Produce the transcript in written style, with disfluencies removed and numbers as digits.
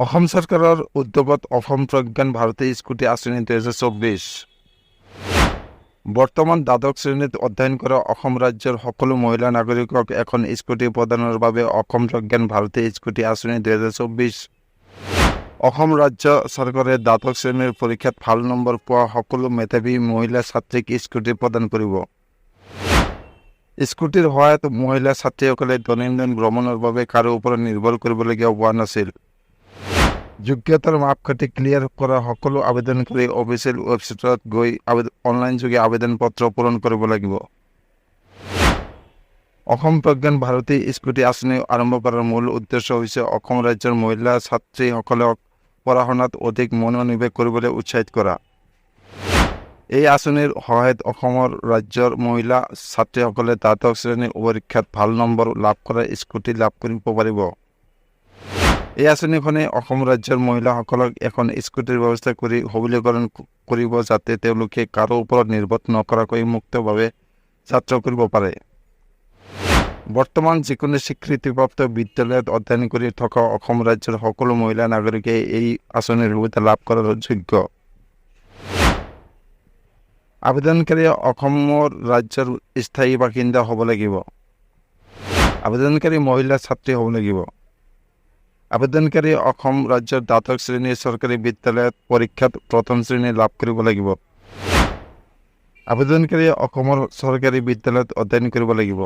অসম চৰকাৰৰ উদ্যোগত অসম প্ৰজ্ঞান ভাৰতী স্কুটি আঁচনি 2024। বৰ্তমান দ্বাদশ শ্ৰেণীত অধ্যয়ন কৰা অসম ৰাজ্যৰ সকলো মহিলা নাগৰিকক এখন স্কুটি প্ৰদানৰ বাবে অসম প্ৰজ্ঞান ভাৰতী স্কুটি আঁচনি 2024। অসম ৰাজ্য চৰকাৰে দ্বাদশ শ্ৰেণীৰ পৰীক্ষাত ভাল নম্বৰ পোৱা সকলো মেধাৱী মহিলা ছাত্ৰীক স্কুটি প্ৰদান কৰিব। স্কুটিৰ সহায়ত মহিলা ছাত্ৰীসকলে দৈনন্দিন ভ্ৰমণৰ বাবে কাৰো ওপৰত নিৰ্ভৰ কৰিবলগীয়া হোৱা নাছিল। যোগ্যতাৰ মাপকাঠি ক্লিয়াৰ কৰা সকলো আবেদনকাৰী অফিচিয়েল ৱেবছাইটত গৈ অনলাইনযোগে আবেদন পত্ৰ পূৰণ কৰিব লাগিব। অসম প্ৰজ্ঞান ভাৰতী স্কুটি আঁচনি আৰম্ভ কৰাৰ মূল উদ্দেশ্য হৈছে অসম ৰাজ্যৰ মহিলা ছাত্ৰীসকলক পঢ়া শুনাত অধিক মনোনিৱেশ কৰিবলৈ উৎসাহিত কৰা। এই আঁচনিৰ সহায়ত অসমৰ ৰাজ্যৰ মহিলা ছাত্ৰীসকলে দ্বাদশ শ্ৰেণীৰ পৰীক্ষাত ভাল নম্বৰ লাভ কৰা স্কুটি লাভ কৰিব পাৰিব। এই আঁচনিখনে অসম ৰাজ্যৰ মহিলাসকলক এখন স্কুটিৰ ব্যৱস্থা কৰি সবলীকৰণ কৰিব যাতে তেওঁলোকে কাৰো ওপৰত নিৰ্ভৰ নকৰাকৈ মুক্তভাৱে যাত্ৰা কৰিব পাৰে। বৰ্তমান যিকোনো স্বীকৃতিপ্ৰাপ্ত বিদ্যালয়ত অধ্যয়ন কৰি থকা অসম ৰাজ্যৰ সকলো মহিলা নাগৰিকে এই আঁচনিৰ সুবিধা লাভ কৰাৰ যোগ্য। আবেদনকাৰী অসমৰ ৰাজ্যৰ স্থায়ী বাসিন্দা হ'ব লাগিব। আবেদনকাৰী মহিলা ছাত্ৰী হ'ব লাগিব। আবেদনকাৰী অসম ৰাজ্যৰ দ্বাদশ শ্ৰেণীৰ চৰকাৰী বিদ্যালয়ত পৰীক্ষাত প্ৰথম শ্ৰেণী লাভ কৰিব লাগিব। আবেদনকাৰী অসমৰ চৰকাৰী বিদ্যালয়ত অধ্যয়ন কৰিব লাগিব।